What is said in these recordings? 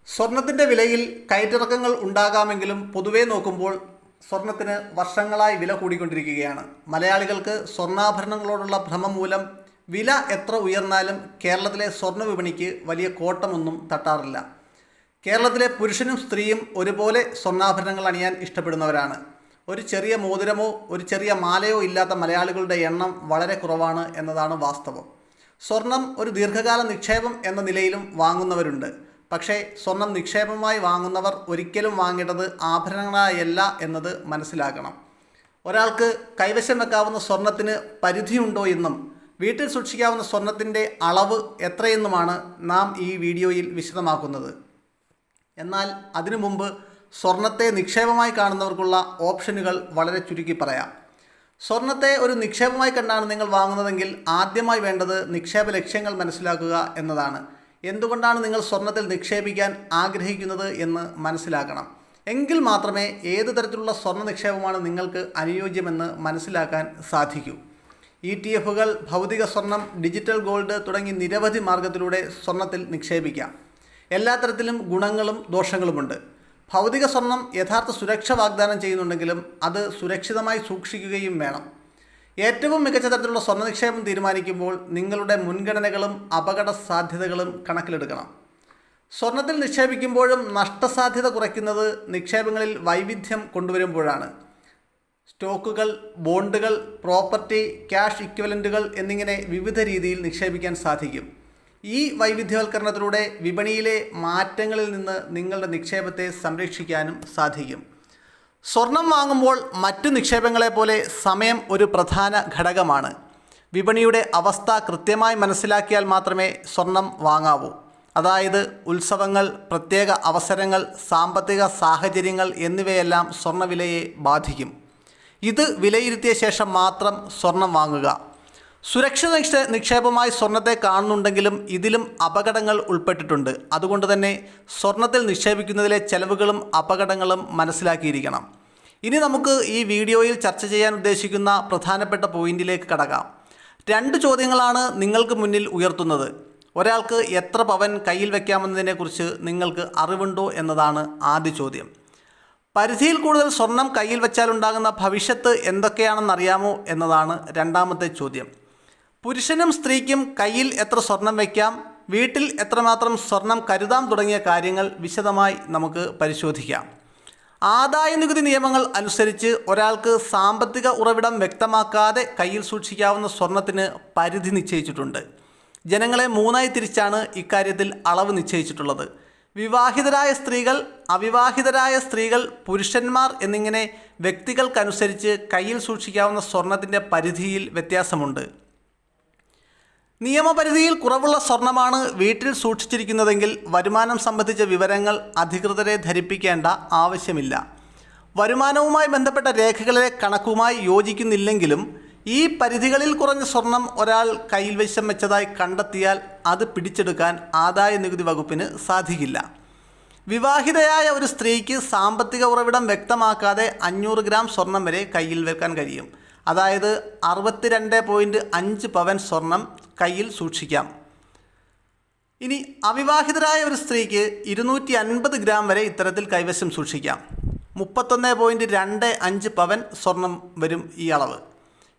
സ്വർണത്തിൻ്റെ വിലയിൽ കയറ്റിറക്കങ്ങൾ ഉണ്ടാകാമെങ്കിലും പൊതുവെ നോക്കുമ്പോൾ സ്വർണത്തിന് വർഷങ്ങളായി വില കൂടിക്കൊണ്ടിരിക്കുകയാണ്. മലയാളികൾക്ക് സ്വർണ്ണാഭരണങ്ങളോടുള്ള ഭ്രമം മൂലം വില എത്ര ഉയർന്നാലും കേരളത്തിലെ സ്വർണ്ണ വിപണിക്ക് വലിയ കോട്ടമൊന്നും തട്ടാറില്ല. കേരളത്തിലെ പുരുഷനും സ്ത്രീയും ഒരുപോലെ സ്വർണ്ണാഭരണങ്ങൾ അണിയാൻ ഇഷ്ടപ്പെടുന്നവരാണ്. ഒരു ചെറിയ മോതിരമോ ഒരു ചെറിയ മാലയോ ഇല്ലാത്ത മലയാളികളുടെ എണ്ണം വളരെ കുറവാണ് എന്നതാണ് വാസ്തവം. സ്വർണം ഒരു ദീർഘകാല നിക്ഷേപം എന്ന നിലയിലും വാങ്ങുന്നവരുണ്ട്. പക്ഷേ സ്വർണം നിക്ഷേപമായി വാങ്ങുന്നവർ ഒരിക്കലും വാങ്ങേണ്ടത് ആഭരണങ്ങളായല്ല എന്നത് മനസ്സിലാക്കണം. ഒരാൾക്ക് കൈവശം വെക്കാവുന്ന സ്വർണത്തിന് പരിധിയുണ്ടോ എന്നും വീട്ടിൽ സൂക്ഷിക്കാവുന്ന സ്വർണത്തിൻ്റെ അളവ് എത്രയെന്നുമാണ് നാം ഈ വീഡിയോയിൽ വിശദമാക്കുന്നത്. എന്നാൽ അതിനു മുമ്പ് സ്വർണത്തെ നിക്ഷേപമായി കാണുന്നവർക്കുള്ള ഓപ്ഷനുകൾ വളരെ ചുരുക്കി പറയാം. സ്വർണത്തെ ഒരു നിക്ഷേപമായി കണ്ടാണ് നിങ്ങൾ വാങ്ങുന്നതെങ്കിൽ ആദ്യമായി വേണ്ടത് നിക്ഷേപ ലക്ഷ്യങ്ങൾ മനസ്സിലാക്കുക എന്നതാണ്. എന്തുകൊണ്ടാണ് നിങ്ങൾ സ്വർണത്തിൽ നിക്ഷേപിക്കാൻ ആഗ്രഹിക്കുന്നത് എന്ന് മനസ്സിലാക്കണം. എങ്കിൽ മാത്രമേ ഏത് തരത്തിലുള്ള സ്വർണ്ണ നിക്ഷേപമാണ് നിങ്ങൾക്ക് അനുയോജ്യമെന്ന് മനസ്സിലാക്കാൻ സാധിക്കൂ. ETF-കൾ, ഭൗതിക സ്വർണം, ഡിജിറ്റൽ ഗോൾഡ് തുടങ്ങി നിരവധി മാർഗത്തിലൂടെ സ്വർണത്തിൽ നിക്ഷേപിക്കാം. എല്ലാ തരത്തിലും ഗുണങ്ങളും ദോഷങ്ങളുമുണ്ട്. ഭൗതിക സ്വർണം യഥാർത്ഥ സുരക്ഷ വാഗ്ദാനം ചെയ്യുന്നുണ്ടെങ്കിലും അത് സുരക്ഷിതമായി സൂക്ഷിക്കുകയും വേണം. ഏറ്റവും മികച്ച തരത്തിലുള്ള സ്വർണ്ണ നിക്ഷേപം തീരുമാനിക്കുമ്പോൾ നിങ്ങളുടെ മുൻഗണനകളും അപകട സാധ്യതകളും കണക്കിലെടുക്കണം. സ്വർണത്തിൽ നിക്ഷേപിക്കുമ്പോഴും നഷ്ടസാധ്യത കുറയ്ക്കുന്നത് നിക്ഷേപങ്ങളിൽ വൈവിധ്യം കൊണ്ടുവരുമ്പോഴാണ്. സ്റ്റോക്കുകൾ, ബോണ്ടുകൾ, പ്രോപ്പർട്ടി, ക്യാഷ് ഇക്വലൻറ്റുകൾ എന്നിങ്ങനെ വിവിധ രീതിയിൽ നിക്ഷേപിക്കാൻ സാധിക്കും. ഈ വൈവിധ്യവൽക്കരണത്തിലൂടെ വിപണിയിലെ മാറ്റങ്ങളിൽ നിന്ന് നിങ്ങളുടെ നിക്ഷേപത്തെ സംരക്ഷിക്കാനും സാധിക്കും. സ്വർണം വാങ്ങുമ്പോൾ മറ്റു നിക്ഷേപങ്ങളെപ്പോലെ സമയം ഒരു പ്രധാന ഘടകമാണ്. വിപണിയുടെ അവസ്ഥ കൃത്യമായി മനസ്സിലാക്കിയാൽ മാത്രമേ സ്വർണം വാങ്ങാവൂ. അതായത് ഉത്സവങ്ങൾ, പ്രത്യേക അവസരങ്ങൾ, സാമ്പത്തിക സാഹചര്യങ്ങൾ എന്നിവയെല്ലാം സ്വർണ്ണവിലയെ ബാധിക്കും. ഇത് വിലയിരുത്തിയ ശേഷം മാത്രം സ്വർണം വാങ്ങുക. സുരക്ഷിത നിക്ഷേപമായി സ്വർണത്തെ കാണുന്നുണ്ടെങ്കിലും ഇതിലും അപകടങ്ങൾ ഉൾപ്പെട്ടിട്ടുണ്ട്. അതുകൊണ്ട് തന്നെ സ്വർണത്തിൽ നിക്ഷേപിക്കുന്നതിലെ ചെലവുകളും അപകടങ്ങളും മനസ്സിലാക്കിയിരിക്കണം. ഇനി നമുക്ക് ഈ വീഡിയോയിൽ ചർച്ച ചെയ്യാൻ ഉദ്ദേശിക്കുന്ന പ്രധാനപ്പെട്ട പോയിന്റിലേക്ക് കടക്കാം. 2 ചോദ്യങ്ങളാണ് നിങ്ങൾക്ക് മുന്നിൽ ഉയർത്തുന്നത്. ഒരാൾക്ക് എത്ര പവൻ കയ്യിൽ വയ്ക്കാമെന്നതിനെക്കുറിച്ച് നിങ്ങൾക്ക് അറിവുണ്ടോ എന്നതാണ് ആദ്യ ചോദ്യം. പരിധിയിൽ കൂടുതൽ സ്വർണം കയ്യിൽ വെച്ചാലുണ്ടാകുന്ന ഭവിഷ്യത്ത് എന്തൊക്കെയാണെന്നറിയാമോ എന്നതാണ് രണ്ടാമത്തെ ചോദ്യം. പുരുഷനും സ്ത്രീക്കും കയ്യിൽ എത്ര സ്വർണം വയ്ക്കാം, വീട്ടിൽ എത്രമാത്രം സ്വർണം കരുതാം തുടങ്ങിയ കാര്യങ്ങൾ വിശദമായി നമുക്ക് പരിശോധിക്കാം. ആദായ നികുതി നിയമങ്ങൾ അനുസരിച്ച് ഒരാൾക്ക് സാമ്പത്തിക ഉറവിടം വ്യക്തമാക്കാതെ കയ്യിൽ സൂക്ഷിക്കാവുന്ന സ്വർണത്തിന് പരിധി നിശ്ചയിച്ചിട്ടുണ്ട്. ജനങ്ങളെ 3ആയി തിരിച്ചാണ് ഇക്കാര്യത്തിൽ അളവ് നിശ്ചയിച്ചിട്ടുള്ളത്. വിവാഹിതരായ സ്ത്രീകൾ, അവിവാഹിതരായ സ്ത്രീകൾ, പുരുഷന്മാർ എന്നിങ്ങനെ വ്യക്തികൾക്കനുസരിച്ച് കയ്യിൽ സൂക്ഷിക്കാവുന്ന സ്വർണത്തിൻ്റെ പരിധിയിൽ വ്യത്യാസമുണ്ട്. നിയമപരിധിയിൽ കുറവുള്ള സ്വർണമാണ് വീട്ടിൽ സൂക്ഷിച്ചിരിക്കുന്നതെങ്കിൽ വരുമാനം സംബന്ധിച്ച വിവരങ്ങൾ അധികൃതരെ ധരിപ്പിക്കേണ്ട ആവശ്യമില്ല. വരുമാനവുമായി ബന്ധപ്പെട്ട രേഖകളിലെ കണക്കുമായി യോജിക്കുന്നില്ലെങ്കിലും ഈ പരിധികളിൽ കുറഞ്ഞ സ്വർണം ഒരാൾ കയ്യിൽ വശം വെച്ചതായി കണ്ടെത്തിയാൽ അത് പിടിച്ചെടുക്കാൻ ആദായ നികുതി വകുപ്പിന് സാധിക്കില്ല. വിവാഹിതയായ ഒരു സ്ത്രീക്ക് സാമ്പത്തിക ഉറവിടം വ്യക്തമാക്കാതെ 500 ഗ്രാം സ്വർണം വരെ കയ്യിൽ വെക്കാൻ കഴിയും. അതായത് 62.5 പവൻ സ്വർണം കയ്യിൽ സൂക്ഷിക്കാം. ഇനി അവിവാഹിതരായ ഒരു സ്ത്രീക്ക് 250 ഗ്രാം വരെ ഇത്തരത്തിൽ കൈവശം സൂക്ഷിക്കാം. 31.25 പവൻ സ്വർണം വരും ഈ അളവ്.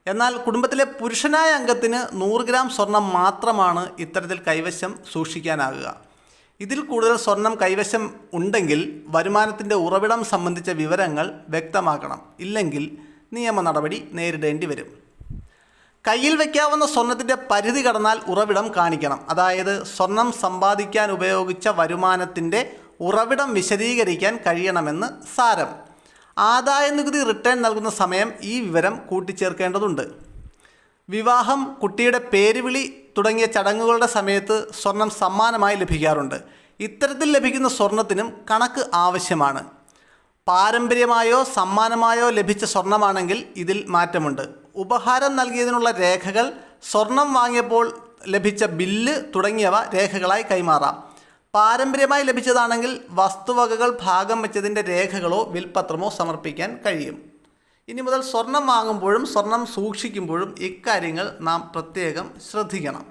എന്നാൽ കുടുംബത്തിലെ പുരുഷനായ അംഗത്തിന് 100 ഗ്രാം സ്വർണം മാത്രമാണ് ഇത്തരത്തിൽ കൈവശം സൂക്ഷിക്കാനാകുക. ഇതിൽ കൂടുതൽ സ്വർണം കൈവശം ഉണ്ടെങ്കിൽ വരുമാനത്തിൻ്റെ ഉറവിടം സംബന്ധിച്ച വിവരങ്ങൾ വ്യക്തമാക്കണം. ഇല്ലെങ്കിൽ നിയമ നടപടി നേരിടേണ്ടി വരും. കയ്യിൽ വയ്ക്കാവുന്ന സ്വർണത്തിൻ്റെ പരിധി കടന്നാൽ ഉറവിടം കാണിക്കണം. അതായത് സ്വർണം സമ്പാദിക്കാൻ ഉപയോഗിച്ച വരുമാനത്തിൻ്റെ ഉറവിടം വിശദീകരിക്കാൻ കഴിയണമെന്ന് സാരം. ആദായ നികുതി റിട്ടേൺ നൽകുന്ന സമയം ഈ വിവരം കൂട്ടിച്ചേർക്കേണ്ടതുണ്ട്. വിവാഹം, കുട്ടിയുടെ പേരുവിളി തുടങ്ങിയ ചടങ്ങുകളുടെ സമയത്ത് സ്വർണം സമ്മാനമായി ലഭിക്കാറുണ്ട്. ഇത്തരത്തിൽ ലഭിക്കുന്ന സ്വർണത്തിനും കണക്ക് ആവശ്യമാണ്. പാരമ്പര്യമായോ സമ്മാനമായോ ലഭിച്ച സ്വർണമാണെങ്കിൽ ഇതിൽ മാറ്റമുണ്ട്. ഉപഹാരം നൽകിയതിനുള്ള രേഖകൾ, സ്വർണം വാങ്ങിയപ്പോൾ ലഭിച്ച ബില്ല് തുടങ്ങിയവ രേഖകളായി കൈമാറാം. പാരമ്പര്യമായി ലഭിച്ചതാണെങ്കിൽ വസ്തുവകകൾ ഭാഗം വെച്ചതിൻ്റെ രേഖകളോ വിൽപത്രമോ സമർപ്പിക്കാൻ കഴിയും. ഇനി മുതൽ സ്വർണം വാങ്ങുമ്പോഴും സ്വർണം സൂക്ഷിക്കുമ്പോഴും ഇക്കാര്യങ്ങൾ നാം പ്രത്യേകം ശ്രദ്ധിക്കണം.